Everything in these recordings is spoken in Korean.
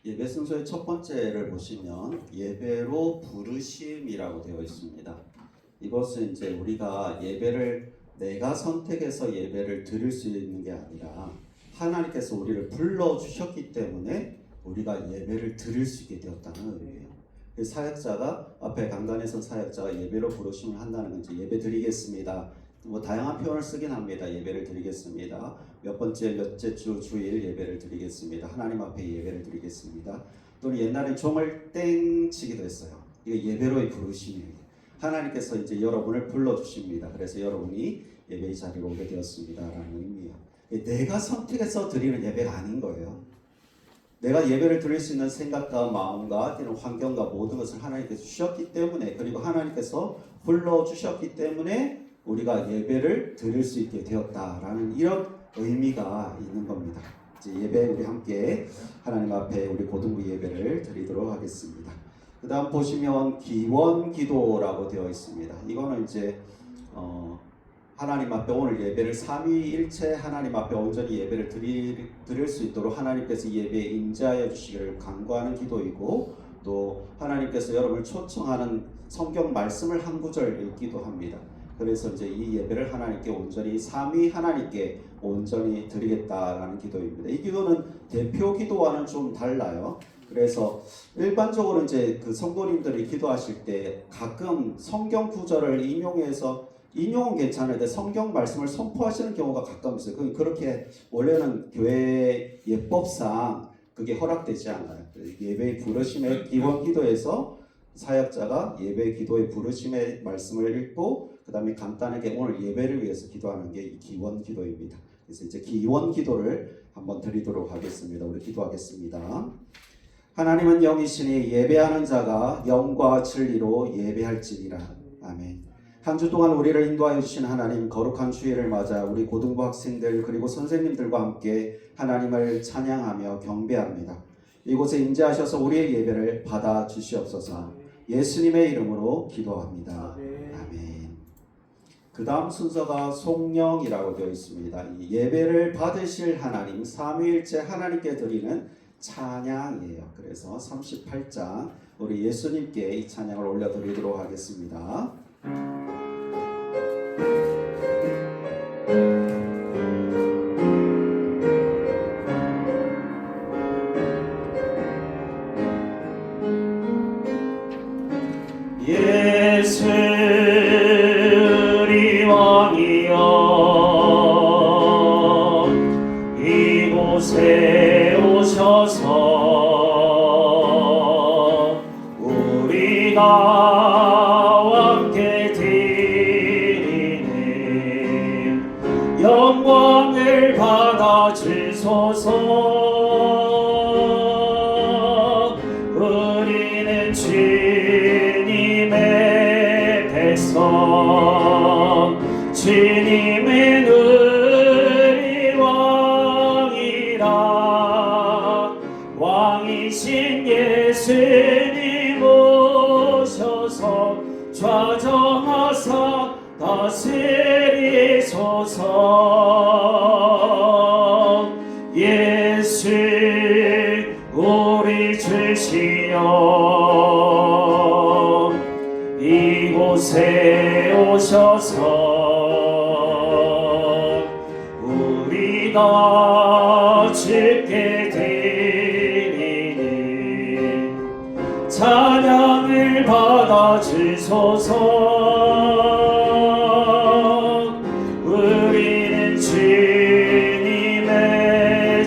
예배 순서의 첫 번째를 보시면 예배로 부르심이라고 되어 있습니다. 이것은 이제 우리가 예배를 내가 선택해서 예배를 드릴 수 있는 게 아니라 하나님께서 우리를 불러주셨기 때문에 우리가 예배를 드릴 수 있게 되었다는 의미예요. 사역자가 앞에 강단에서 사역자가 예배로 부르심을 한다는 건 이제 예배 드리겠습니다. 뭐 다양한 표현을 쓰긴 합니다. 예배를 드리겠습니다. 몇 번째 몇째 주 주일 예배를 드리겠습니다. 하나님 앞에 예배를 드리겠습니다. 또는 옛날에 종을 땡 치기도 했어요. 이게 예배로의 부르심이에요. 하나님께서 이제 여러분을 불러주십니다. 그래서 여러분이 예배의 자리에 오게 되었습니다라는 의미예요. 내가 선택해서 드리는 예배가 아닌 거예요. 내가 예배를 드릴 수 있는 생각과 마음과 또는 환경과 모든 것을 하나님께서 주셨기 때문에, 그리고 하나님께서 불러주셨기 때문에 우리가 예배를 드릴 수 있게 되었다라는 이런 의미가 있는 겁니다. 이제 예배 우리 함께 하나님 앞에 우리 고등부 예배를 드리도록 하겠습니다. 그 다음 보시면 기원기도라고 되어 있습니다. 이거는 이제 하나님 앞에 오늘 예배를 삼위일체 하나님 앞에 온전히 예배를 드릴 수 있도록 하나님께서 예배에 임재하여 주시기를 간구하는 기도이고, 또 하나님께서 여러분을 초청하는 성경 말씀을 한 구절 읽기도 합니다. 그래서 이제 이 예배를 하나님께 온전히 삼위 하나님께 온전히 드리겠다라는 기도입니다. 이 기도는 대표 기도와는 좀 달라요. 그래서 일반적으로 이제 그 성도님들이 기도하실 때 가끔 성경 구절을 인용은 괜찮은데 성경 말씀을 선포하시는 경우가 가끔 있어요. 그렇게 원래는 교회 예법상 그게 허락되지 않아요. 예배의 부르심의 기원 기도에서 사역자가 예배 기도의 부르심의 말씀을 읽고 그 다음에 간단하게 오늘 예배를 위해서 기도하는 게 이 기원 기도입니다. 그래서 이제 기원 기도를 한번 드리도록 하겠습니다. 우리 기도하겠습니다. 하나님은 영이시니 예배하는 자가 영과 진리로 예배할지니라. 아멘. 한 주 동안 우리를 인도하여 주신 하나님, 거룩한 주일을 맞아 우리 고등부 학생들 그리고 선생님들과 함께 하나님을 찬양하며 경배합니다. 이곳에 임재하셔서 우리의 예배를 받아 주시옵소서. 예수님의 이름으로 기도합니다. 아멘. 그 다음 순서가 송영이라고 되어 있습니다. 이 예배를 받으실 하나님, 삼위일체 하나님께 드리는 찬양이에요. 그래서 38장 우리 예수님께 이 찬양을 올려드리도록 하겠습니다. 예수 우리 왕이여, 이곳에 오셔서 우리가 함께 드리는 영광을 받아 주소서. 우리는 주님의 백성, 주님은 우리 왕이라. 왕이신 예수님 오셔서 좌정하사 다스리소서. 예수 우리 주시여, 이곳에 오셔서 우리가 주께 드리는 찬양을 받아 주소서. 우리는 주님의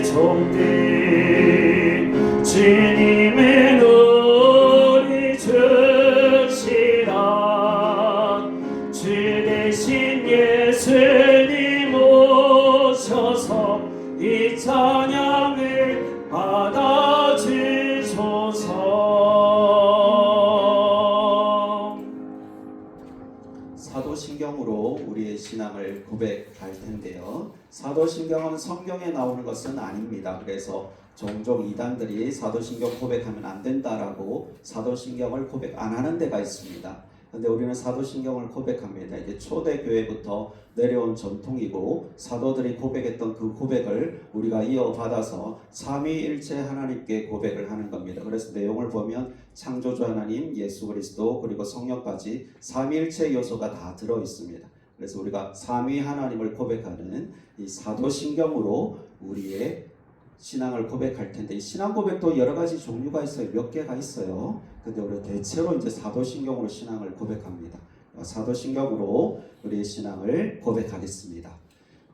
종들, 주님은 우리 주시라. 주 대신 예수님 오셔서 이 찬양을 받아 주소서. 사도신경으로 우리의 신앙을 고백할 텐데요. 사도신경은 성경에 나오는 것은 아닙니다. 그래서 종종 이단들이 사도신경 고백하면 안 된다라고 사도신경을 고백 안 하는 데가 있습니다. 근데 우리는 사도신경을 고백합니다. 이게 초대교회부터 내려온 전통이고 사도들이 고백했던 그 고백을 우리가 이어받아서 삼위일체 하나님께 고백을 하는 겁니다. 그래서 내용을 보면 창조주 하나님, 예수 그리스도 그리고 성령까지 삼위일체 요소가 다 들어 있습니다. 그래서 우리가 삼위 하나님을 고백하는 이 사도신경으로 우리의 신앙을 고백할 텐데, 이 신앙 고백도 여러 가지 종류가 있어요. 몇 개가 있어요. 근데 우리 대체로 이제 사도신경으로 신앙을 고백합니다. 사도신경으로 우리의 신앙을 고백하겠습니다.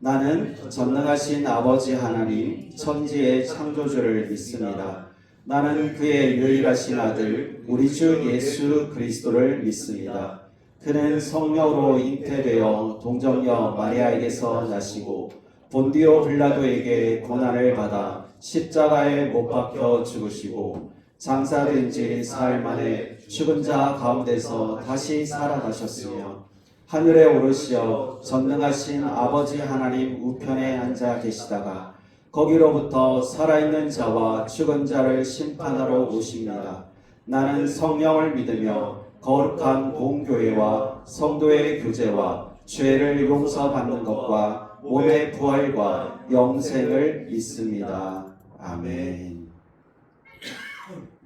나는 전능하신 아버지 하나님, 천지의 창조주를 믿습니다. 나는 그의 유일하신 아들, 우리 주 예수 그리스도를 믿습니다. 그는 성령으로 잉태되어 동정녀 마리아에게서 나시고 본디오 빌라도에게 고난을 받아 십자가에 못 박혀 죽으시고 장사된 지 사흘 만에 죽은 자 가운데서 다시 살아나셨으며 하늘에 오르시어 전능하신 아버지 하나님 우편에 앉아 계시다가 거기로부터 살아있는 자와 죽은 자를 심판하러 오십니다. 나는 성령을 믿으며 거룩한 공교회와 성도의 교제와 죄를 용서받는 것과 몸의 부활과 영생을 믿습니다. 아멘.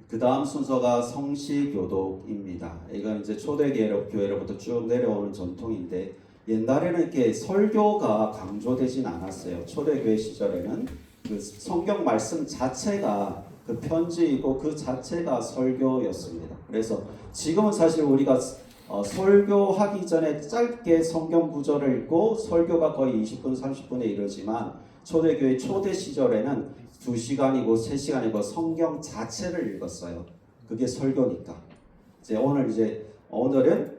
그 다음 순서가 성시교독입니다. 이건 이제 초대교회로부터 쭉 내려오는 전통인데, 옛날에는 이렇게 설교가 강조되진 않았어요. 초대교회 시절에는 그 성경 말씀 자체가 그 편지이고 그 자체가 설교였습니다. 그래서 지금은 사실 우리가 설교하기 전에 짧게 성경 구절을 읽고 설교가 거의 20분, 30분에 이르지만 초대교회 초대 시절에는 2시간이고 3시간이고 성경 자체를 읽었어요. 그게 설교니까. 오늘은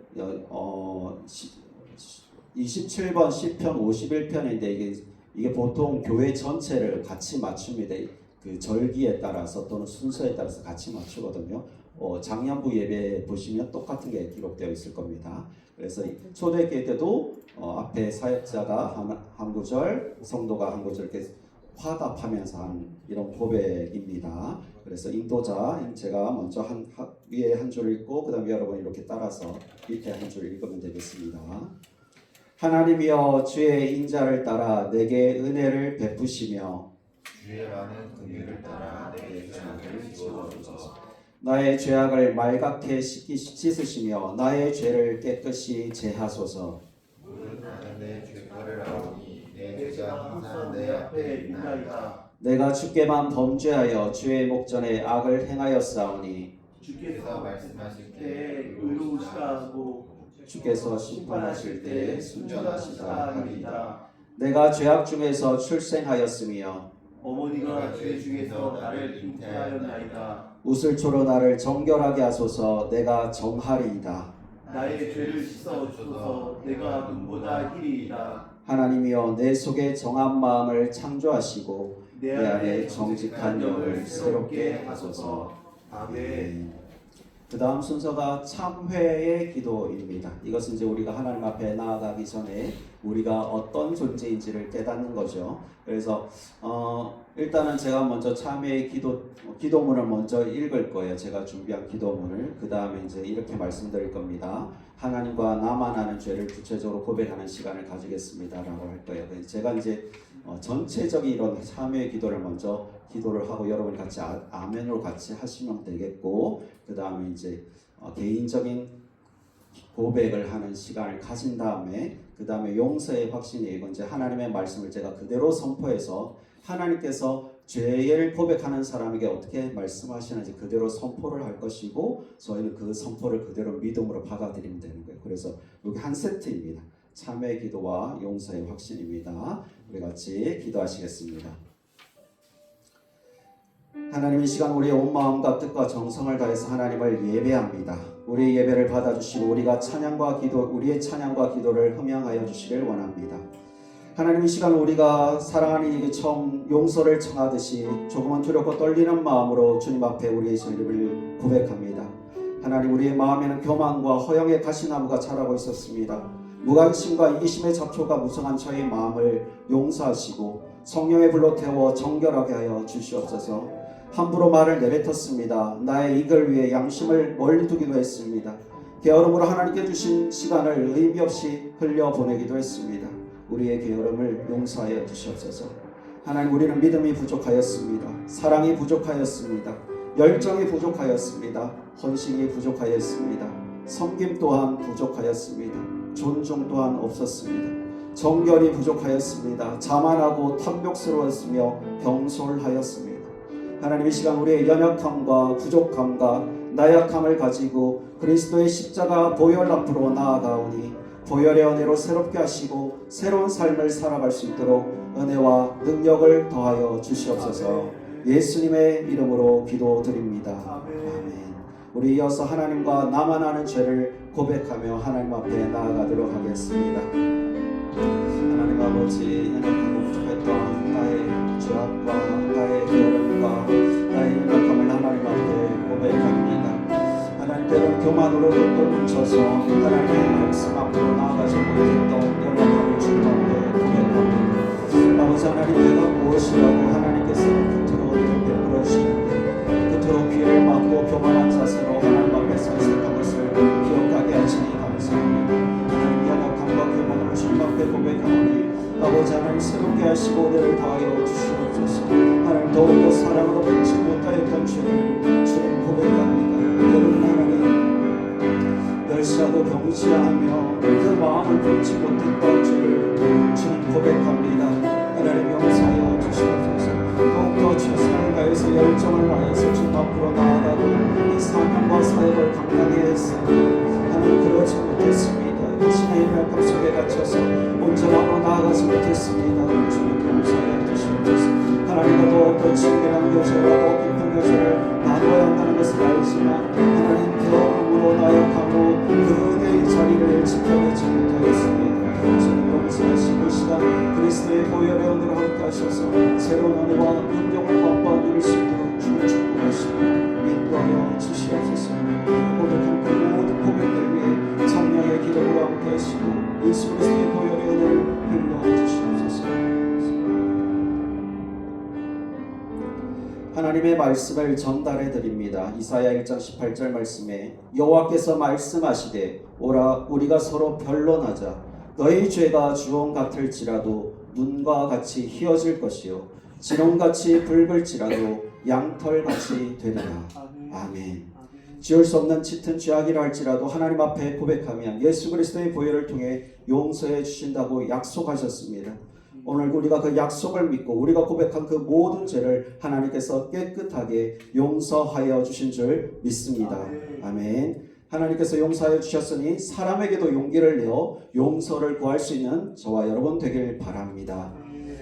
27번 시편 51편인데 이게 보통 교회 전체를 같이 맞춥니다. 그 절기에 따라서 또는 순서에 따라서 같이 맞추거든요. 작년부 예배 보시면 똑같은 게 기록되어 있을 겁니다. 그래서 초대교회 때도 앞에 사역자가 한 구절, 성도가 한 구절 이렇게 화답하면서 한 이런 고백입니다. 그래서 인도자, 제가 먼저 위에 한 줄 읽고 그 다음에 여러분 이렇게 따라서 밑에 한 줄 읽으면 되겠습니다. 하나님이여 주의 인자를 따라 내게 은혜를 베푸시며 주의 많은 긍휼을 따라 내 죄악을 지워주소서. 나의 죄악을 말갛게 씻으시며 나의 죄를 깨끗이 제하소서. 무릇 나는 내 죄가를 아오니 내 죄가 항상 내 앞에 있나이다. 내가 주께만 범죄하여 주의 목전에 악을 행하였사오니 주께서 말씀하실 때 의로우시다 하고 주께서 심판하실 때 순전하시다 하리이다. 하리이다. 내가 죄악 중에서 출생하였으며 어머니가 죄 중에서 나를 잉태하였나이다. 우슬초로 나를 정결하게 하소서. 내가 정하리이다. 나의 죄를 씻어 주소서. 내가 눈보다 희리이다. 하나님이여 내 속에 정한 마음을 창조하시고 내 내 안에 정직한 영을 새롭게 하소서. 아멘. 그 다음 순서가 참회의 기도입니다. 이것은 이제 우리가 하나님 앞에 나아가기 전에 우리가 어떤 존재인지를 깨닫는 거죠. 그래서 일단은 제가 먼저 참회의 기도문을 먼저 읽을 거예요. 제가 준비한 기도문을. 그 다음에 이제 이렇게 말씀드릴 겁니다. 하나님과 나만 아는 죄를 구체적으로 고백하는 시간을 가지겠습니다라고 할 거예요. 제가 이제 전체적인 이런 참회의 기도를 먼저 기도를 하고 여러분이 같이 아멘으로 같이 하시면 되겠고, 그 다음에 이제 개인적인 고백을 하는 시간을 가진 다음에 그 다음에 용서의 확신이 이건 이제 하나님의 말씀을 제가 그대로 선포해서 하나님께서 죄를 고백하는 사람에게 어떻게 말씀하시는지 그대로 선포를 할 것이고, 저희는 그 선포를 그대로 믿음으로 받아들이면 되는 거예요. 그래서 여기 한 세트입니다. 참회 기도와 용서의 확신입니다. 우리 같이 기도하시겠습니다. 하나님, 이 시간 우리의 온 마음과 뜻과 정성을 다해서 하나님을 예배합니다. 우리의 예배를 받아주시고 우리의 찬양과 기도를 흠양하여 주시길 원합니다. 하나님, 이 시간 우리가 사랑하는 이게 처음 용서를 청하듯이 조금은 두렵고 떨리는 마음으로 주님 앞에 우리의 진리를 고백합니다. 하나님, 우리의 마음에는 교만과 허영의 가시나무가 자라고 있었습니다. 무관심과 이기심의 잡초가 무성한 저의 마음을 용서하시고 성령의 불로 태워 정결하게 하여 주시옵소서. 함부로 말을 내뱉었습니다. 나의 이익을 위해 양심을 멀리 두기도 했습니다. 게으름으로 하나님께 주신 시간을 의미 없이 흘려보내기도 했습니다. 우리의 게으름을 용서하여 주시옵소서. 하나님, 우리는 믿음이 부족하였습니다. 사랑이 부족하였습니다. 열정이 부족하였습니다. 헌신이 부족하였습니다. 섬김 또한 부족하였습니다. 존중 또한 없었습니다. 정결이 부족하였습니다. 자만하고 탐욕스러웠으며 병솔하였습니다. 하나님, 이 시간 우리의 연약함과 부족함과 나약함을 가지고 그리스도의 십자가 보혈 앞으로 나아가오니 보혈의 은혜로 새롭게 하시고 새로운 삶을 살아갈 수 있도록 은혜와 능력을 더하여 주시옵소서. 예수님의 이름으로 기도드립니다. 아멘. 우리 이어서 하나님과 나만 아는 죄를 고백하며 하나님 앞에 나아가도록 하겠습니다. 하나님 아버지, 연약하고 부족했던 나의 죄악과 나의 게으름과 나의 연약함을 하나님 앞에 고백합니다. 하나님, 때로는 교만으로 또 뭉쳐서 하나님의 말씀 앞으로 나아가지 못했던 연약함을 주님 앞에 고백합니다. 아버지 하나님, 내가 무엇이라고 하나님께서 그토록 베풀어주시는데 그토록 귀를 막고 교만한 자세로 하나님 앞에 선택한 것을 기억하게 하시니 감사합니다. 하나님, 연약함과 교만을 주님 앞에 고백하오니 아버지 하나님, 새롭게 하시고 은혜를 더하여 주시옵소서. 하나님, 더욱더 사랑으로 끊지 못하였던 죄를 주님 고백합니다. 여러분, 하나님, 멸시하고 경시하며 그 마음을 끊지 못했던 죄를 주님 고백합니다. 하나님, 용서하여 주시옵소서. 더욱더 최선을 다해서 열정을 다해서 주님 앞으로 나아가고 이 사명과 사역을 감당히 했으니 하나님, 그러지 못했습니다. 신의 약함 속에 갇혀서 온전함으로 나아가지 못했습니다. 주님, 용서하여 주시옵소서. 하나님과 더욱더 친밀한 교제와 더 깊은 교제를 나눠야 한다는 것을 알지만 하나님, 게으름으로 나약하고 그 은혜의 자리를 지켜내지 못하였습니다. 주님, 용서하시고 시간 그리스도의 보혈의 은혜로 함께 하셔서 새로운 은혜와 능력을 맛보아 누릴 수 있도록 주님 축복하시고 인도하여 주시옵소서. 고백한 그 모든 고백들 위해 성령의 기름으로 함께 하시고 예수 그리스도의 보혈의 은혜를 흘려 주시옵소서. 하나님의 말씀을 전달해 드립니다. 이사야 1장 18절 말씀에 여호와께서 말씀하시되 오라, 우리가 서로 변론하자. 너희 죄가 주홍 같을지라도 눈과 같이 희어질 것이요 진홍같이 붉을지라도 양털같이 되리라. 아멘. 지울 수 없는 짙은 죄악이라 할지라도 하나님 앞에 고백하면 예수 그리스도의 보혈을 통해 용서해 주신다고 약속하셨습니다. 오늘 우리가 그 약속을 믿고 우리가 고백한 그 모든 죄를 하나님께서 깨끗하게 용서하여 주신 줄 믿습니다. 아멘. 하나님께서 용서하여 주셨으니 사람에게도 용기를 내어 용서를 구할 수 있는 저와 여러분 되길 바랍니다.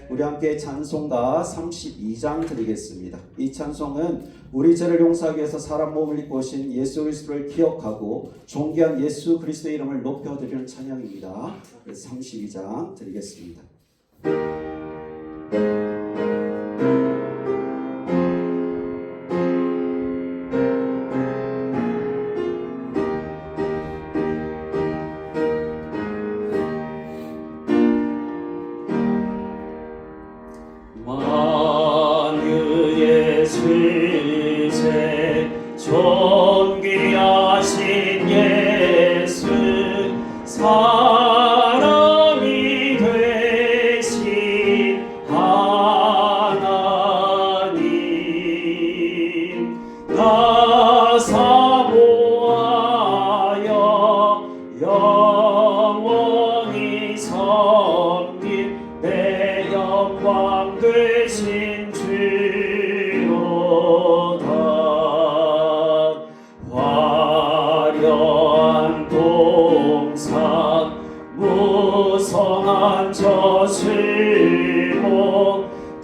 우리 함께 찬송가 32장 드리겠습니다. 이 찬송은 우리 죄를 용서하기 위해서 사람 몸을 입고 오신 예수 그리스도를 기억하고 존귀한 예수 그리스도의 이름을 높여드리는 찬양입니다. 32장 드리겠습니다. 만유의 주제 존귀하신 예수 사람이 되신 하나님 나 사모하여 영원히 섬긴 내 영광 되신 주로다. 화려한 동산 무성한 저술목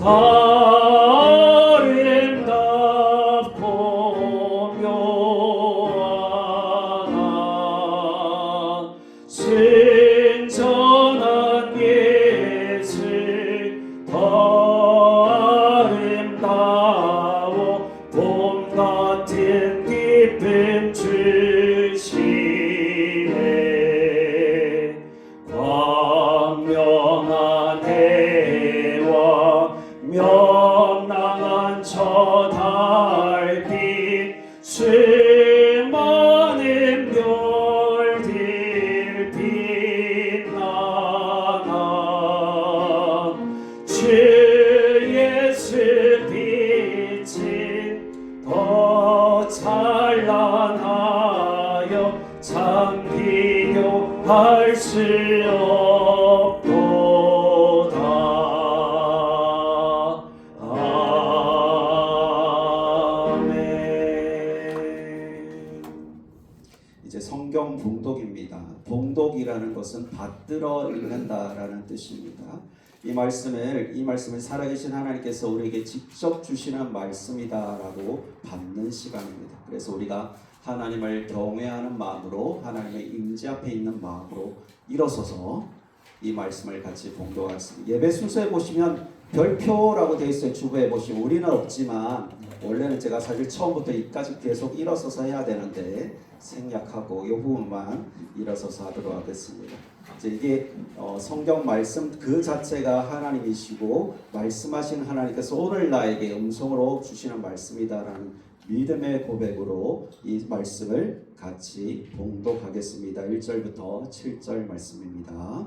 아름답고 묘하다. 순전한 예수 더 아름다워 봄 같은 기쁨 주시네. 광명한 해와 명랑한 저 달빛 수많은 별 찬란하여 참 비교할 수 없도다. 아멘. 이제 성경 봉독입니다. 봉독이라는 것은 받들어 읽는다라는 뜻입니다. 이 말씀을 살아계신 하나님께서 우리에게 직접 주시는 말씀이다라고 받는 시간입니다. 그래서 우리가 하나님을 경외하는 마음으로, 하나님의 임재 앞에 있는 마음으로 일어서서 이 말씀을 같이 봉독하겠습니다. 예배 순서에 보시면 별표라고 되어 있어요. 주부에 보시면 우리는 없지만 원래는 제가 사실 처음부터 이까지 계속 일어서서 해야 되는데 생략하고 이 부분만 일어서서 하도록 하겠습니다. 이제 이게 성경 말씀 그 자체가 하나님이시고 말씀하신 하나님께서 오늘 나에게 음성으로 주시는 말씀이다라는 믿음의 고백으로 이 말씀을 같이 봉독하겠습니다. 1절부터 7절 말씀입니다.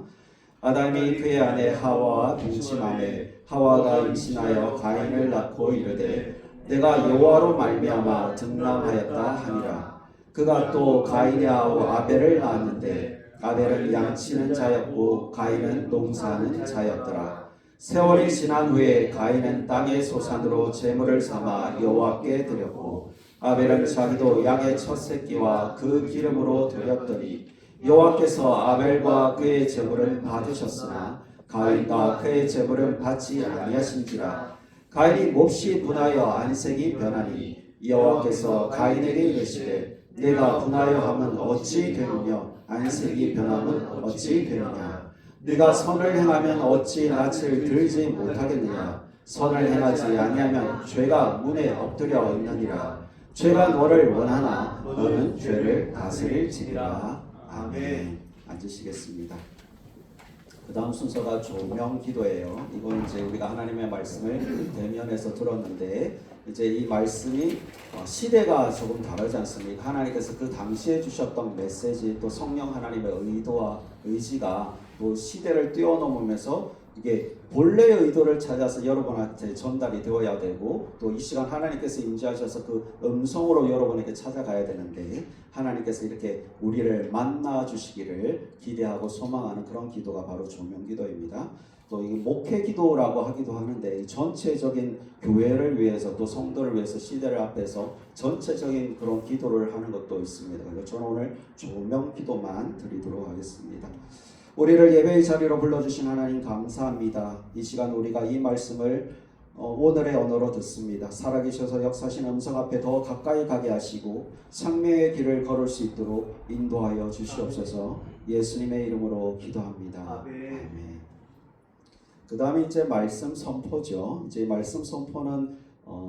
아담이 그의 아내 하와와 동침하매 하와가 임신하여 가인을 낳고 이르되 내가 여호와로 말미암아 등남하였다 하니라. 그가 또 가인의 아우 아벨을 낳았는데 아벨은 양치는 자였고 가인은 농사하는 자였더라. 세월이 지난 후에 가인은 땅의 소산으로 제물을 삼아 여호와께 드렸고 아벨은 자기도 양의 첫 새끼와 그 기름으로 드렸더니 여호와께서 아벨과 그의 제물은 받으셨으나 가인과 그의 제물은 받지 아니하신지라. 가인이 몹시 분하여 안색이 변하니 여호와께서 가인에게 이르시되 내가 분하여 함은 어찌 되느냐 안색이 변함은 어찌 되느냐. 네가 선을 행하면 어찌 낯을 들지 못하겠느냐. 선을 행하지 아니하면 죄가 문에 엎드려 있느니라. 죄가 너를 원하나 너는 죄를 다스릴지니라. 아멘. 앉으시겠습니다. 그 다음 순서가 조명 기도예요. 이건 이제 우리가 하나님의 말씀을 대면에서 들었는데 이제 이 말씀이 시대가 조금 다르지 않습니까? 하나님께서 그 당시에 주셨던 메시지 또 성령 하나님의 의도와 의지가 또 시대를 뛰어넘으면서 이게 본래의 의도를 찾아서 여러분한테 전달이 되어야 되고 또 이 시간 하나님께서 임재하셔서 그 음성으로 여러분에게 찾아가야 되는데 하나님께서 이렇게 우리를 만나 주시기를 기대하고 소망하는 그런 기도가 바로 조명 기도입니다. 또 이 목회 기도라고 하기도 하는데 전체적인 교회를 위해서 또 성도를 위해서 시대를 앞에서 전체적인 그런 기도를 하는 것도 있습니다. 그래서 저는 오늘 조명 기도만 드리도록 하겠습니다. 우리를 예배의 자리로 불러주신 하나님 감사합니다. 이 시간 우리가 이 말씀을 오늘의 언어로 듣습니다. 살아계셔서 역사하신 음성 앞에 더 가까이 가게 하시고 생명의 길을 걸을 수 있도록 인도하여 주시옵소서. 예수님의 이름으로 기도합니다. 아멘. 그 다음에 이제 말씀 선포죠. 이제 말씀 선포는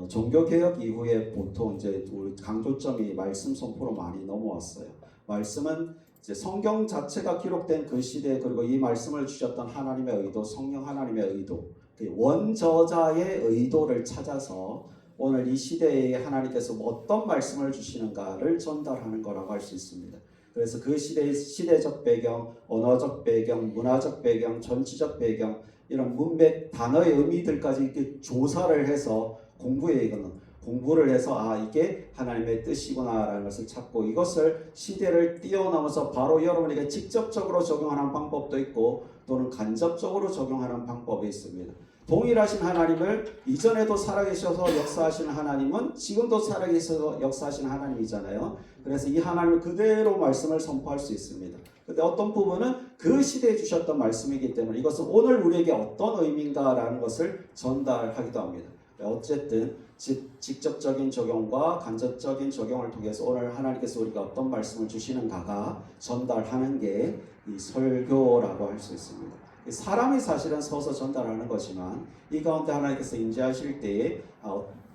종교개혁 이후에 보통 이제 우리 강조점이 말씀 선포로 많이 넘어왔어요. 말씀은 이제 성경 자체가 기록된 그 시대 그리고 이 말씀을 주셨던 하나님의 의도, 성령 하나님의 의도, 원저자의 의도를 찾아서 오늘 이 시대에 하나님께서 어떤 말씀을 주시는가를 전달하는 거라고 할 수 있습니다. 그래서 그 시대의 시대적 배경, 언어적 배경, 문화적 배경, 정치적 배경 이런 문맥, 단어의 의미들까지 이렇게 조사를 해서 공부를 해서 이게 하나님의 뜻이구나라는 것을 찾고 이것을 시대를 뛰어넘어서 바로 여러분에게 직접적으로 적용하는 방법도 있고 또는 간접적으로 적용하는 방법이 있습니다. 동일하신 하나님을 이전에도 살아계셔서 역사하시는 하나님은 지금도 살아계셔서 역사하시는 하나님이잖아요. 그래서 이 하나님을 그대로 말씀을 선포할 수 있습니다. 근데 어떤 부분은 그 시대에 주셨던 말씀이기 때문에 이것은 오늘 우리에게 어떤 의미인가라는 것을 전달하기도 합니다. 어쨌든 직접적인 적용과 간접적인 적용을 통해서 오늘 하나님께서 우리가 어떤 말씀을 주시는가가 전달하는 게 이 설교라고 할 수 있습니다. 사람이 사실은 서서 전달하는 거지만 이 가운데 하나님께서 임재하실 때에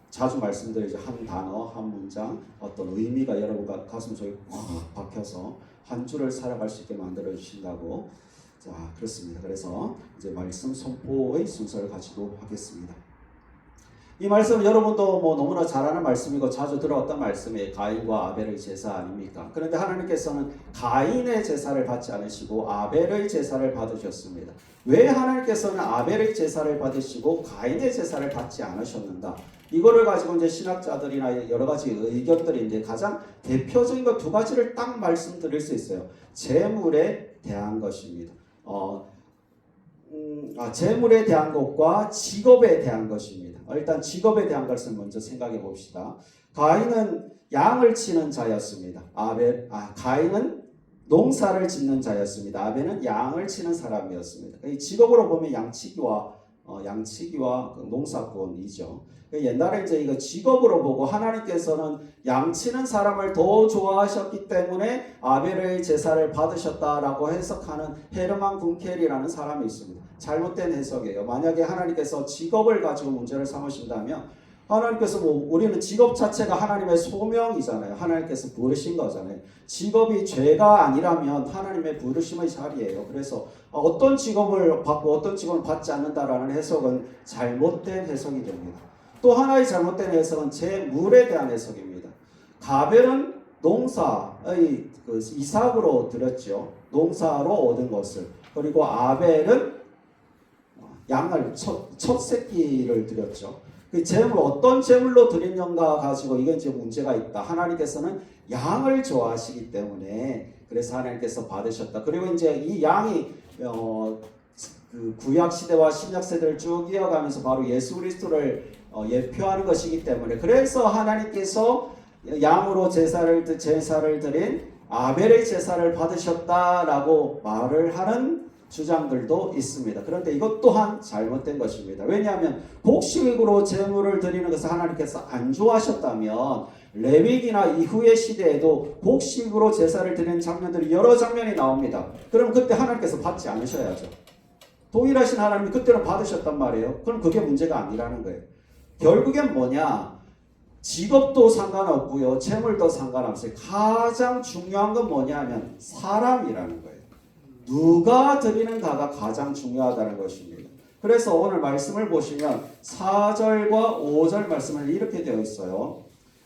자주 말씀드리죠. 한 단어, 한 문장, 어떤 의미가 여러분과 가슴속에 꽉 박혀서 한 주를 살아갈 수 있게 만들어 주신다고. 자, 그렇습니다. 그래서 이제 말씀 선포의 순서를 가지도록 하겠습니다. 이 말씀은 여러분도 뭐 너무나 잘 아는 말씀이고 자주 들어왔던 말씀이에요. 가인과 아벨의 제사 아닙니까? 그런데 하나님께서는 가인의 제사를 받지 않으시고 아벨의 제사를 받으셨습니다. 왜 하나님께서는 아벨의 제사를 받으시고 가인의 제사를 받지 않으셨는가? 이거를 가지고 이제 신학자들이나 여러 가지 의견들인데 가장 대표적인 것 두 가지를 딱 말씀드릴 수 있어요. 재물에 대한 것입니다. 재물에 대한 것과 직업에 대한 것입니다. 일단 직업에 대한 것을 먼저 생각해 봅시다. 가인은 양을 치는 자였습니다. 가인은 농사를 짓는 자였습니다. 아벨은 양을 치는 사람이었습니다. 직업으로 보면 양치기와 그 농사꾼이죠. 옛날에 이제 이거 직업으로 보고 하나님께서는 양치는 사람을 더 좋아하셨기 때문에 아벨의 제사를 받으셨다라고 해석하는 헤르만 군켈이라는 사람이 있습니다. 잘못된 해석이에요. 만약에 하나님께서 직업을 가지고 문제를 삼으신다면 하나님께서 우리는 직업 자체가 하나님의 소명이잖아요. 하나님께서 부르신 거잖아요. 직업이 죄가 아니라면 하나님의 부르심의 자리예요. 그래서 어떤 직업을 받고 어떤 직업을 받지 않는다라는 해석은 잘못된 해석이 됩니다. 또 하나의 잘못된 해석은 재물에 대한 해석입니다. 가벨은 농사의 이삭으로 드렸죠. 농사로 얻은 것을. 그리고 아벨은 양을 첫 새끼를 드렸죠. 그 재물 어떤 재물로 드리는가 가지고 이건 이제 문제가 있다. 하나님께서는 양을 좋아하시기 때문에 그래서 하나님께서 받으셨다. 그리고 이제 이 양이 그 구약 시대와 신약 세대를 쭉 이어가면서 바로 예수 그리스도를 예표하는 것이기 때문에 그래서 하나님께서 양으로 제사를 드린 아벨의 제사를 받으셨다라고 말을 하는 주장들도 있습니다. 그런데 이것 또한 잘못된 것입니다. 왜냐하면 곡식으로 제물을 드리는 것을 하나님께서 안 좋아하셨다면 레위기나 이후의 시대에도 곡식으로 제사를 드리는 장면들이 여러 장면이 나옵니다. 그럼 그때 하나님께서 받지 않으셔야죠. 동일하신 하나님이 그때는 받으셨단 말이에요. 그럼 그게 문제가 아니라는 거예요. 결국엔 뭐냐? 직업도 상관없고요. 재물도 상관없어요. 가장 중요한 건 뭐냐면 사람이라는 거예요. 누가 드리는가가 가장 중요하다는 것입니다. 그래서 오늘 말씀을 보시면 4절과 5절 말씀을 이렇게 되어 있어요.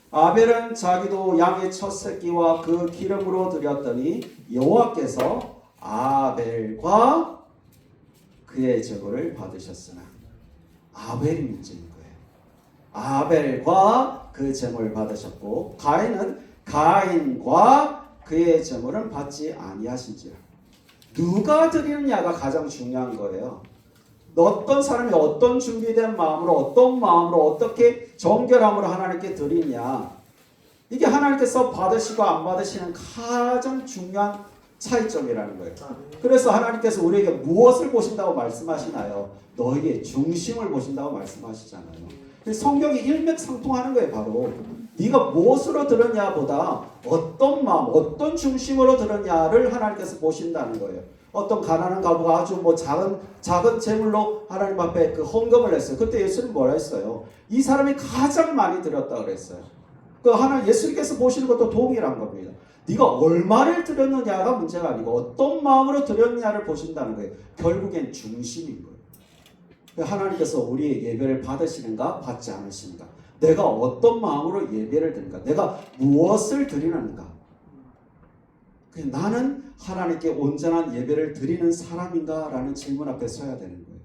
아벨은 자기도 양의 첫 새끼와 그 기름으로 드렸더니 여호와께서 아벨과 그의 제물을 받으셨으나 아벨이 문제인 거예요. 아벨과 그 제물을 받으셨고 가인은 가인과 그의 제물은 받지 아니하신지라. 누가 드리느냐가 가장 중요한 거예요. 어떤 사람이 어떤 준비된 마음으로 어떤 마음으로 어떻게 정결함으로 하나님께 드리냐. 이게 하나님께서 받으시고 안 받으시는 가장 중요한 차이점이라는 거예요. 그래서 하나님께서 우리에게 무엇을 보신다고 말씀하시나요? 너희의 중심을 보신다고 말씀하시잖아요. 성경이 일맥상통하는 거예요. 바로 네가 무엇으로 들었냐보다 어떤 마음, 어떤 중심으로 들었냐를 하나님께서 보신다는 거예요. 어떤 가난한 가부가 아주 작은 재물로 하나님 앞에 그 헌금을 했어요. 그때 예수님 뭐라 했어요? 이 사람이 가장 많이 드렸다 그랬어요. 그 예수님께서 보시는 것도 동일한 겁니다. 네가 얼마를 드렸느냐가 문제가 아니고 어떤 마음으로 드렸느냐를 보신다는 거예요. 결국엔 중심인 거예요. 하나님께서 우리의 예배를 받으시는가 받지 않으시는가, 내가 어떤 마음으로 예배를 드리는가, 내가 무엇을 드리는가. 나는 하나님께 온전한 예배를 드리는 사람인가 라는 질문 앞에 서야 되는 거예요.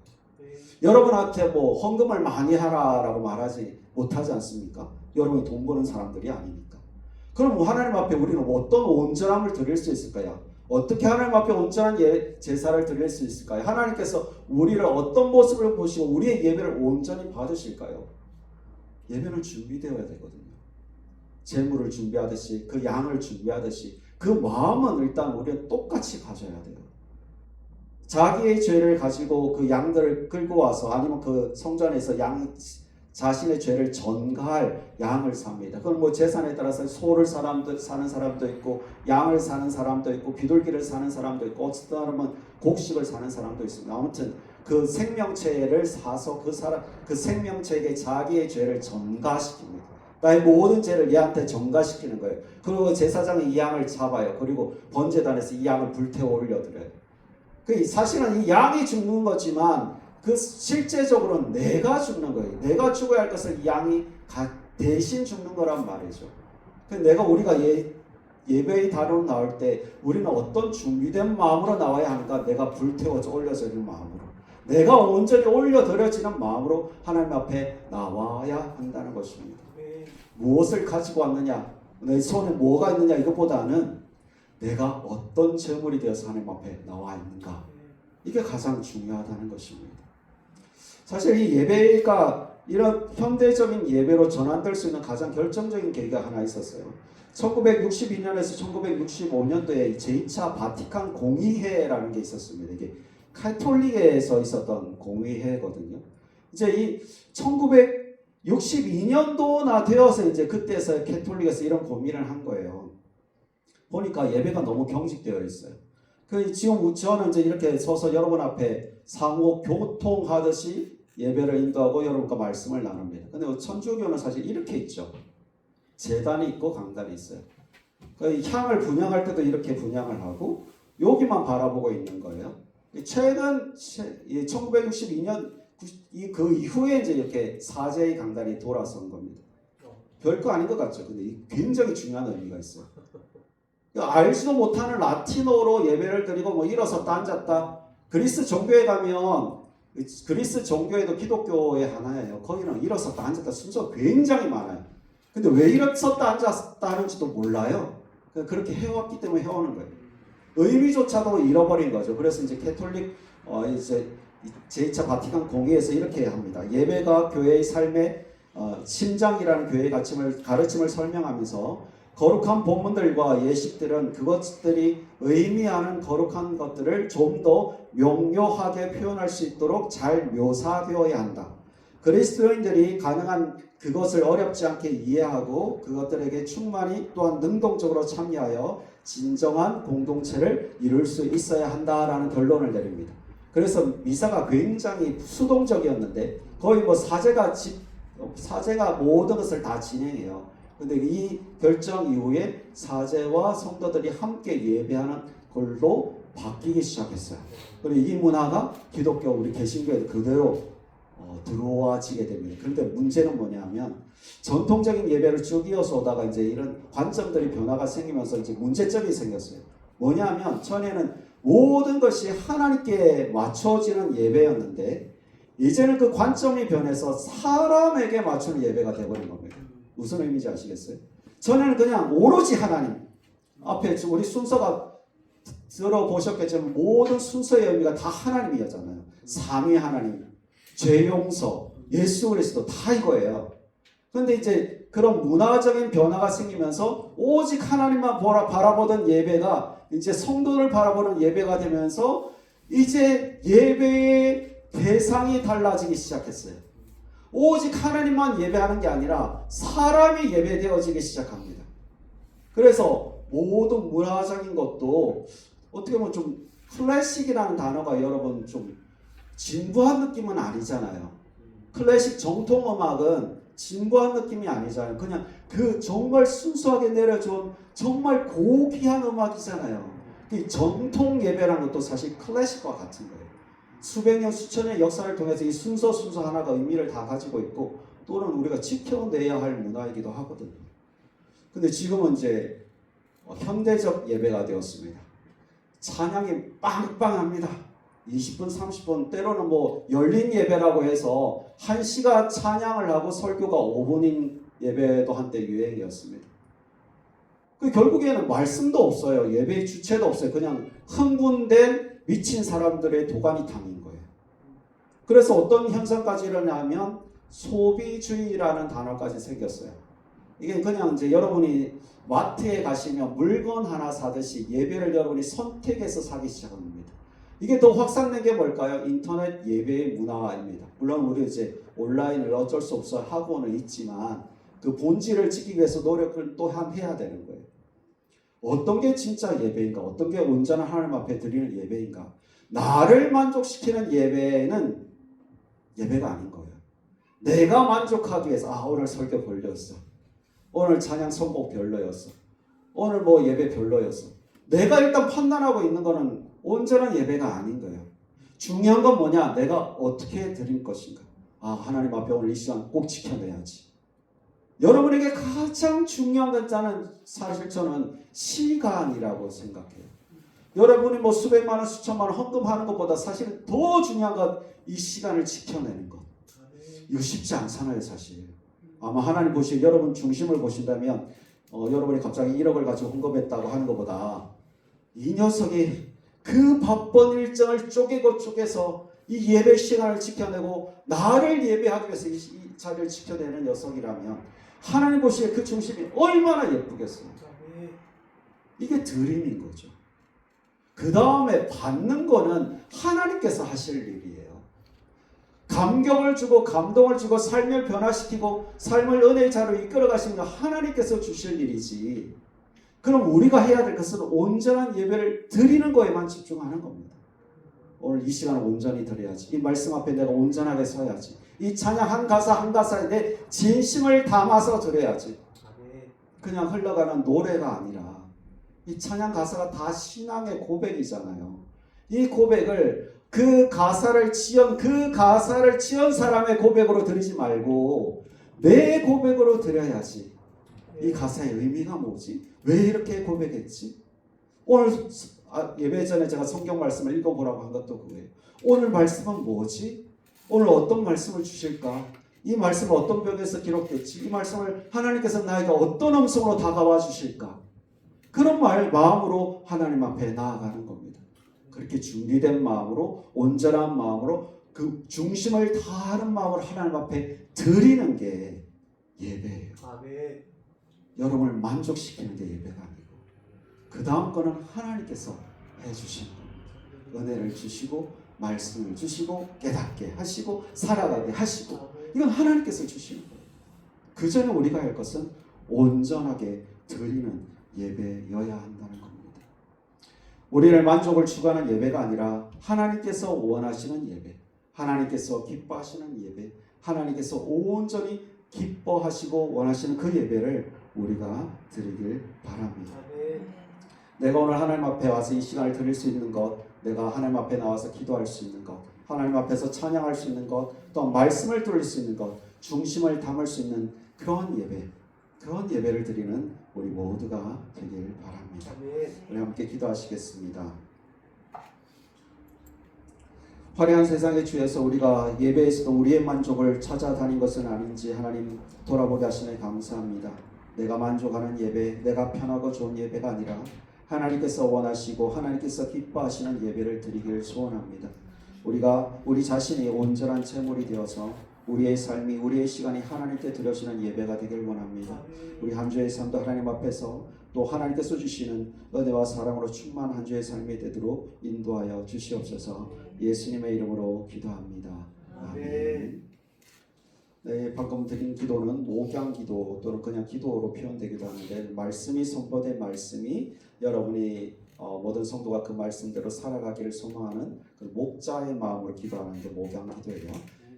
여러분한테 헌금을 많이 하라라고 말하지 못하지 않습니까? 여러분이 돈 버는 사람들이 아니니까. 그럼 하나님 앞에 우리는 어떤 온전함을 드릴 수 있을까요? 어떻게 하나님 앞에 온전한 제사를 드릴 수 있을까요? 하나님께서 우리를 어떤 모습을 보시고 우리의 예배를 온전히 받으실까요? 예배는 준비되어야 되거든요. 재물을 준비하듯이 그 양을 준비하듯이 그 마음은 일단 우리는 똑같이 가져야 돼요. 자기의 죄를 가지고 그 양들을 끌고 와서 아니면 그 성전에서 자신의 죄를 전가할 양을 삽니다. 그건 재산에 따라서 소를 사는 사람도 있고 양을 사는 사람도 있고 비둘기를 사는 사람도 있고 어떤 사람은 곡식을 사는 사람도 있습니다. 아무튼 그 생명체를 사서 그 생명체에게 자기의 죄를 전가시킵니다. 나의 모든 죄를 얘한테 전가시키는 거예요. 그리고 제사장이 이 양을 잡아요. 그리고 번제단에서 이 양을 불태워 올려드려요. 사실은 이 양이 죽는 거지만 그 실제적으로는 내가 죽는 거예요. 내가 죽어야 할 것을 양이 대신 죽는 거란 말이죠. 내가 우리가 예배의 단으로 나올 때 우리는 어떤 준비된 마음으로 나와야 하는가? 내가 불태워져 올려지는 마음으로, 내가 온전히 올려드려지는 마음으로 하나님 앞에 나와야 한다는 것입니다. 무엇을 가지고 왔느냐, 내 손에 뭐가 있느냐, 이것보다는 내가 어떤 제물이 되어서 하나님 앞에 나와 있는가, 이게 가장 중요하다는 것입니다. 사실 이 예배가 이런 현대적인 예배로 전환될 수 있는 가장 결정적인 계기가 하나 있었어요. 1962년에서 1965년도에 제2차 바티칸 공의회라는 게 있었습니다. 이게 카톨릭에서 있었던 공의회거든요. 이제 이 1962년도나 되어서 이제 그때서 캐톨릭에서 이런 고민을 한 거예요. 보니까 예배가 너무 경직되어 있어요. 지금 저는 이제 이렇게 서서 여러분 앞에 상호 교통하듯이 예배를 인도하고 여러분과 말씀을 나눕니다. 근데 천주교는 사실 이렇게 있죠. 제단이 있고 강단이 있어요. 향을 분향할 때도 이렇게 분향을 하고 여기만 바라보고 있는 거예요. 최근 1962년 그 이후에 이제 이렇게 사제의 강단이 돌아선 겁니다. 별거 아닌 것 같죠. 근데 굉장히 중요한 의미가 있어요. 알지도 못하는 라틴어로 예배를 드리고 뭐 일어섰다 앉았다. 그리스 종교에 가면, 그리스 종교에도 기독교의 하나예요. 거기는 일어섰다 앉았다 순서가 굉장히 많아요. 근데 왜 일어섰다 앉았다 하는지도 몰라요. 그렇게 해왔기 때문에 해오는 거예요. 의미조차도 잃어버린 거죠. 그래서 이제 캐톨릭 이제 제2차 바티칸 공의에서 이렇게 합니다. 예배가 교회의 삶의 심장이라는 교회의 가르침을 설명하면서 거룩한 본문들과 예식들은 그것들이 의미하는 거룩한 것들을 좀 더 명료하게 표현할 수 있도록 잘 묘사되어야 한다. 그리스도인들이 가능한 그것을 어렵지 않게 이해하고 그것들에게 충만히 또한 능동적으로 참여하여 진정한 공동체를 이룰 수 있어야 한다라는 결론을 내립니다. 그래서 미사가 굉장히 수동적이었는데 거의 뭐 사제가 모든 것을 다 진행해요. 근데 이 결정 이후에 사제와 성도들이 함께 예배하는 걸로 바뀌기 시작했어요. 그리고 이 문화가 기독교 우리 개신교에도 그대로 들어와지게 됩니다. 그런데 문제는 뭐냐면 전통적인 예배를 쭉 이어서 오다가 이제 이런 관점들이 변화가 생기면서 이제 문제점이 생겼어요. 뭐냐면 전에는 모든 것이 하나님께 맞춰지는 예배였는데 이제는 그 관점이 변해서 사람에게 맞추는 예배가 되어버린 겁니다. 무슨 의미인지 아시겠어요? 전에는 그냥 오로지 하나님 앞에 우리 순서가 들어보셨겠지만 모든 순서의 의미가 다 하나님이었잖아요. 삼위 하나님, 죄 용서, 예수 그리스도 다 이거예요. 그런데 이제 그런 문화적인 변화가 생기면서 오직 하나님만 바라보던 예배가 이제 성도를 바라보는 예배가 되면서 이제 예배의 대상이 달라지기 시작했어요. 오직 하나님만 예배하는 게 아니라 사람이 예배되어지기 시작합니다. 그래서 모든 문화적인 것도 어떻게 보면 좀 클래식이라는 단어가 여러분 좀 진부한 느낌은 아니잖아요. 클래식 정통음악은 진부한 느낌이 아니잖아요. 그냥 그 정말 순수하게 내려준 정말 고귀한 음악이잖아요. 그 정통 예배라는 것도 사실 클래식과 같은 거예요. 수백 년, 수천 년 역사를 통해서 이 순서 하나가 의미를 다 가지고 있고 또는 우리가 지켜내야 할 문화이기도 하거든요. 근데 지금은 이제 현대적 예배가 되었습니다. 찬양이 빵빵합니다. 20분, 30분, 때로는 뭐 열린 예배라고 해서 1시간 찬양을 하고 설교가 5분인 예배도 한때 유행이었습니다. 결국에는 말씀도 없어요. 예배의 주체도 없어요. 그냥 흥분된 미친 사람들의 도가니탕인 거예요. 그래서 어떤 현상까지 일어나면 소비주의라는 단어까지 생겼어요. 이게 그냥 이제 여러분이 마트에 가시면 물건 하나 사듯이 예배를 여러분이 선택해서 사기 시작합니다. 이게 더 확산된 게 뭘까요? 인터넷 예배의 문화입니다. 물론 우리 이제 온라인을 어쩔 수 없어 하고는 있지만 그 본질을 지키기 위해서 노력을 또한 해야 되는 거예요. 어떤 게 진짜 예배인가? 어떤 게 온전한 하나님 앞에 드리는 예배인가? 나를 만족시키는 예배는 예배가 아닌 거예요. 내가 만족하기 위해서 오늘 설교 별로였어. 오늘 찬양 선곡 별로였어. 오늘 뭐 예배 별로였어. 내가 일단 판단하고 있는 거는 온전한 예배가 아닌 거예요. 중요한 건 뭐냐? 내가 어떻게 드릴 것인가? 하나님 앞에 오늘 이 시간 꼭 지켜내야지. 여러분에게 가장 중요한 것은 사실 저는 시간이라고 생각해요. 여러분이 뭐 수백만 원, 수천만 원 헌금하는 것보다 사실은 더 중요한 건 이 시간을 지켜내는 것. 이거 쉽지 않잖아요, 사실. 아마 하나님 보시고 여러분 중심을 보신다면 여러분이 갑자기 1억을 가지고 헌금했다고 하는 것보다 이 녀석이 그 바쁜 일정을 쪼개서 이 예배 시간을 지켜내고 나를 예배하기 위해서 이 자리를 지켜내는 녀석이라면 하나님 보시기에 그 중심이 얼마나 예쁘겠어요. 이게 드림인 거죠. 그 다음에 받는 거는 하나님께서 하실 일이에요. 감격을 주고 감동을 주고 삶을 변화시키고 삶을 은혜의 자로 이끌어 가시는 건 하나님께서 주실 일이지. 그럼 우리가 해야 될 것은 온전한 예배를 드리는 거에만 집중하는 겁니다. 오늘 이 시간을 온전히 드려야지. 이 말씀 앞에 내가 온전하게 서야지. 이 찬양 한 가사 한 가사에 내 진심을 담아서 드려야지. 그냥 흘러가는 노래가 아니라 이 찬양 가사가 다 신앙의 고백이잖아요. 이 고백을 그 가사를 지은 사람의 고백으로 드리지 말고 내 고백으로 드려야지. 이 가사의 의미가 뭐지? 왜 이렇게 고백했지? 오늘 예배 전에 제가 성경 말씀을 읽어보라고 한 것도 그거예요. 오늘 말씀은 뭐지? 오늘 어떤 말씀을 주실까? 이 말씀은 어떤 벽에서 기록됐지? 이 말씀을 하나님께서 나에게 어떤 음성으로 다가와 주실까? 그런 마음으로 하나님 앞에 나아가는 겁니다. 그렇게 준비된 마음으로, 온전한 마음으로, 그 중심을 다하는 마음으로 하나님 앞에 드리는 게 예배예요. 아멘. 여러분을 만족시키는 게 예배가 아니고 그 다음 거는 하나님께서 해주시는 겁니다. 은혜를 주시고 말씀을 주시고 깨닫게 하시고 살아가게 하시고 이건 하나님께서 주시는 거예요. 그 전에 우리가 할 것은 온전하게 드리는 예배여야 한다는 겁니다. 우리를 만족을 추구하는 예배가 아니라 하나님께서 원하시는 예배, 하나님께서 기뻐하시는 예배, 하나님께서 온전히 기뻐하시고 원하시는 그 예배를 우리가 드리길 바랍니다. 내가 오늘 하나님 앞에 와서 이 시간을 드릴 수 있는 것, 내가 하나님 앞에 나와서 기도할 수 있는 것, 하나님 앞에서 찬양할 수 있는 것, 또 말씀을 들을 수 있는 것, 중심을 담을 수 있는 그런 예배, 그런 예배를 드리는 우리 모두가 되길 바랍니다. 우리 함께 기도하시겠습니다. 화려한 세상의 주에서 우리가 예배에서도 우리의 만족을 찾아다닌 것은 아닌지 하나님 돌아보게 하시네 감사합니다. 내가 만족하는 예배, 내가 편하고 좋은 예배가 아니라 하나님께서 원하시고 하나님께서 기뻐하시는 예배를 드리길 소원합니다. 우리가 우리 자신이 온전한 제물이 되어서 우리의 삶이, 우리의 시간이 하나님께 드려지는 예배가 되길 원합니다. 우리 한 주의 삶도 하나님 앞에서 또 하나님께서 주시는 은혜와 사랑으로 충만한 한 주의 삶이 되도록 인도하여 주시옵소서. 예수님의 이름으로 기도합니다. 아멘. 네, 방금 드린 기도는 목양기도 또는 그냥 기도로 표현되기도 하는데 말씀이 선포된 말씀이 여러분이 모든 성도가 그 말씀대로 살아가기를 소망하는 그 목자의 마음으로 기도하는 게 목양기도예요.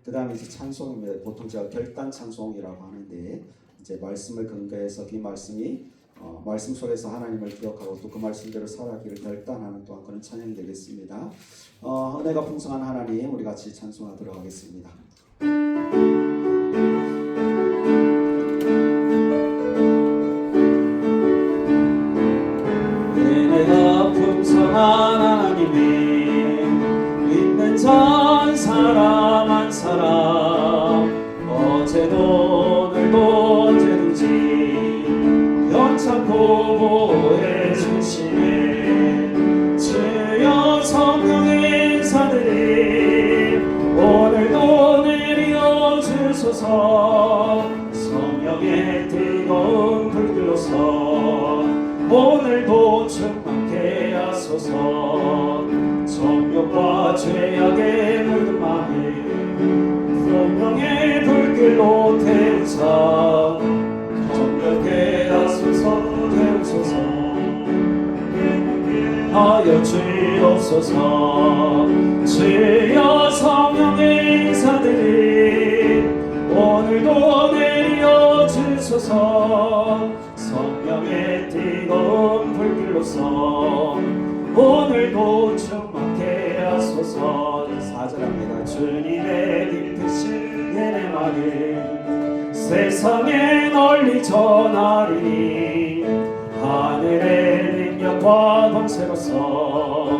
그 다음에 이제 찬송입니다. 보통 제가 결단 찬송이라고 하는데 이제 말씀을 근거해서 그 말씀이 말씀 속에서 하나님을 기억하고 또 그 말씀대로 살아가기를 결단하는 또한 그런 찬양이 되겠습니다. 은혜가 풍성한 하나님, 우리 같이 찬송하도록 하겠습니다. 은혜가 풍성한 하나님이 믿는 전 사람 한 사람 어제도 오늘도 언제든지 연착고 보호해 주시네. 주여 성령의 인사드림 오늘도 내려 주소서. 성령의 뜨거운 불길로서 오늘도 충만케 하소서. 정욕과 죄악에 물든 마음 성령의 불길로 태우사 정욕케 하소서. 태우소서 하여 주옵소서. 주여 성령의 인사들이 오늘도 내려 주소서. 성령의 뜨거운 불길로서 오늘도 충만케 하소서. 주옵소서. 4절합니다. 주님의 깊으신 은혜만을 세상에 널리 전하리니 하늘의 능력과 권세로서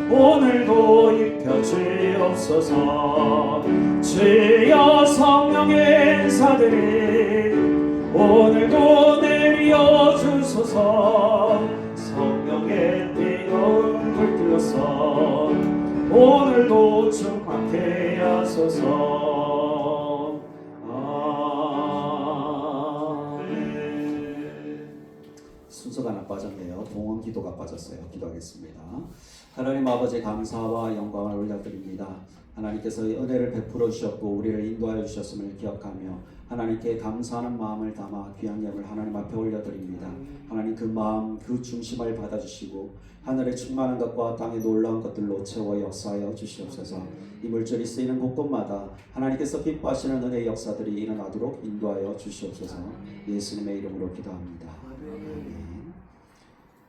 오늘도 입혀 주옵소서. 주여 성령의 은사들이 오늘도 내려 주소서. 성령의 뜨거운 불들로서 오늘도 충만케 하소서. 아멘. 순서가 하나 빠졌네요. 봉헌 기도가 빠졌어요. 기도하겠습니다. 하나님 아버지 감사와 영광을 올려드립니다. 하나님께서 은혜를 베풀어 주셨고 우리를 인도하여 주셨음을 기억하며 하나님께 감사하는 마음을 담아 귀한 예물 하나님 앞에 올려드립니다. 하나님 그 마음 그 중심을 받아주시고 하늘에 충만한 것과 땅에 놀라운 것들로 채워 역사하여 주시옵소서. 이 물질이 쓰이는 곳곳마다 하나님께서 기뻐하시는 은혜의 역사들이 일어나도록 인도하여 주시옵소서. 예수님의 이름으로 기도합니다. 아멘.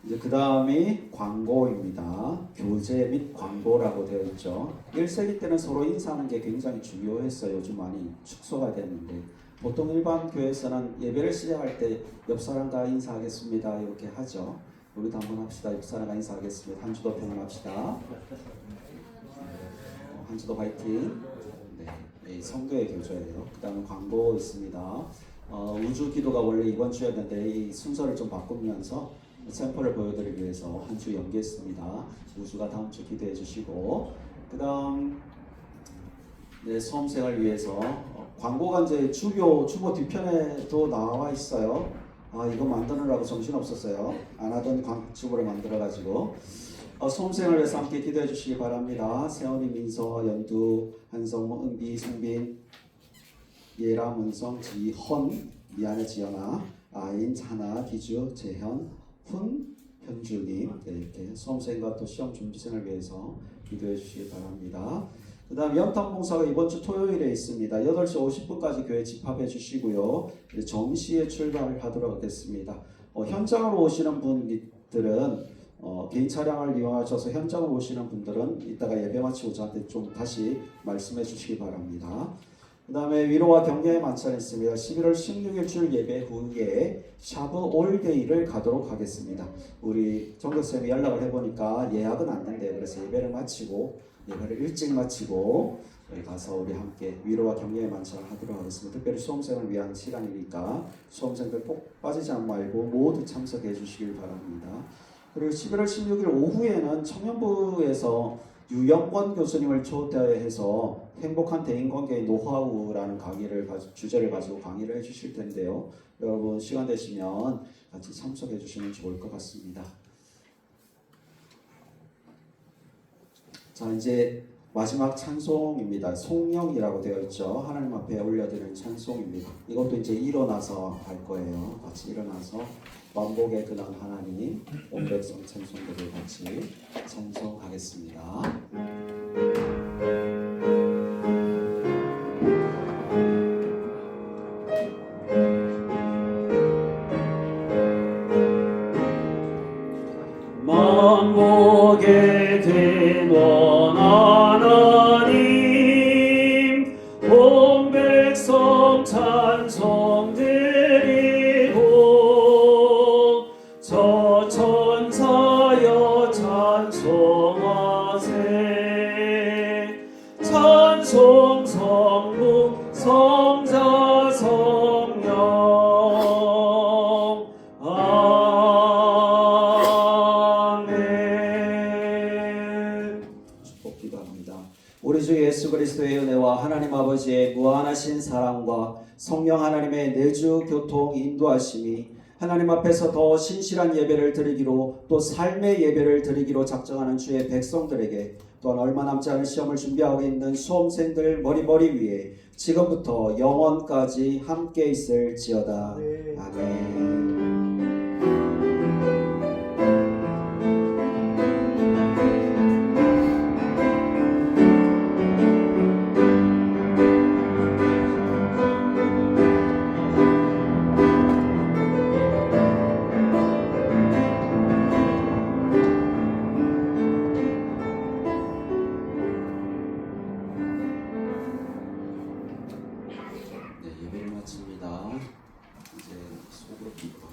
이제 그 다음이 광고입니다. 교제 및 광고라고 되어 있죠. 1세기 때는 서로 인사하는 게 굉장히 중요했어요. 요즘 많이 축소가 됐는데 보통 일반 교회에서는 예배를 시작할 때 옆 사람과 인사하겠습니다 이렇게 하죠. 우리도 한번 합시다. 옆 사람과 인사하겠습니다. 한 주도 평안합시다. 한 주도 화이팅. 네, 성교의 교조예요. 그 다음에 광고 있습니다. 우주 기도가 원래 이번 주였는데 이 순서를 좀 바꾸면서 샘플을 보여드리기 위해서 한 주 연기했습니다. 우주가 다음 주 기도해 주시고 그 다음 수험생을 위해서 광고가 이제 주보 뒤편에도 나와 있어요. 이거 만드느라고 정신 없었어요. 안 하던 주보를 만들어 가지고 수험생을 위해서 함께 기도해 주시기 바랍니다. 세원이, 민서, 연두, 한성모, 은비, 송빈, 예라, 문성, 지헌, 미안해 지연아, 아인, 하나, 기주, 재현, 훈, 현주님 이렇게 수험생과 또 시험 준비생을 위해서 기도해 주시기 바랍니다. 그 다음 연탄봉사가 이번 주 토요일에 있습니다. 8시 50분까지 교회 집합해 주시고요. 정시에 출발하도록 하겠습니다. 현장으로 오시는 분들은 개인 차량을 이용하셔서 현장으로 오시는 분들은 이따가 예배 마치고 저한테 좀 다시 말씀해 주시기 바랍니다. 그 다음에 위로와 격려의 만찬이 있습니다. 11월 16일 줄 예배 후에 샤브 올데이를 가도록 하겠습니다. 우리 정교쌤이 연락을 해보니까 예약은 안 된대요. 그래서 예배를 일찍 마치고 여기 가서 우리 함께 위로와 격려의 만찬을 하도록 하겠습니다. 특별히 수험생을 위한 시간이니까 수험생들 꼭 빠지지 말고 모두 참석해 주시길 바랍니다. 그리고 11월 16일 오후에는 청년부에서 유영권 교수님을 초대해서 행복한 대인관계의 노하우라는 주제를 가지고 강의를 해주실 텐데요. 여러분 시간 되시면 같이 참석해 주시면 좋을 것 같습니다. 자, 이제 마지막 찬송입니다. 송영이라고 되어 있죠. 하나님 앞에 올려드리는 찬송입니다. 이것도 이제 일어나서 할 거예요. 같이 일어나서 만복의 근원 하나님, 온 백성 찬송들을 같이 찬송하겠습니다. 만복의 근원 하나님, 온 백성 찬송 드리고 저 천사여 찬송하세. 찬송 성부 성자 성령 아멘. 축복기도합니다. 우리 주 예수 그리스도의 은혜와 하나님 아버지의 무한하신 사랑과 성령 하나님의 내주 교통 인도하심이 하나님 앞에서 더 신실한 예배를 드리기로 또 삶의 예배를 드리기로 작정하는 주의 백성들에게 또한 얼마 남지 않은 시험을 준비하고 있는 수험생들 머리 위에 지금부터 영원까지 함께 있을지어다. 아멘. 감사합니다. 이제 속으로 기도.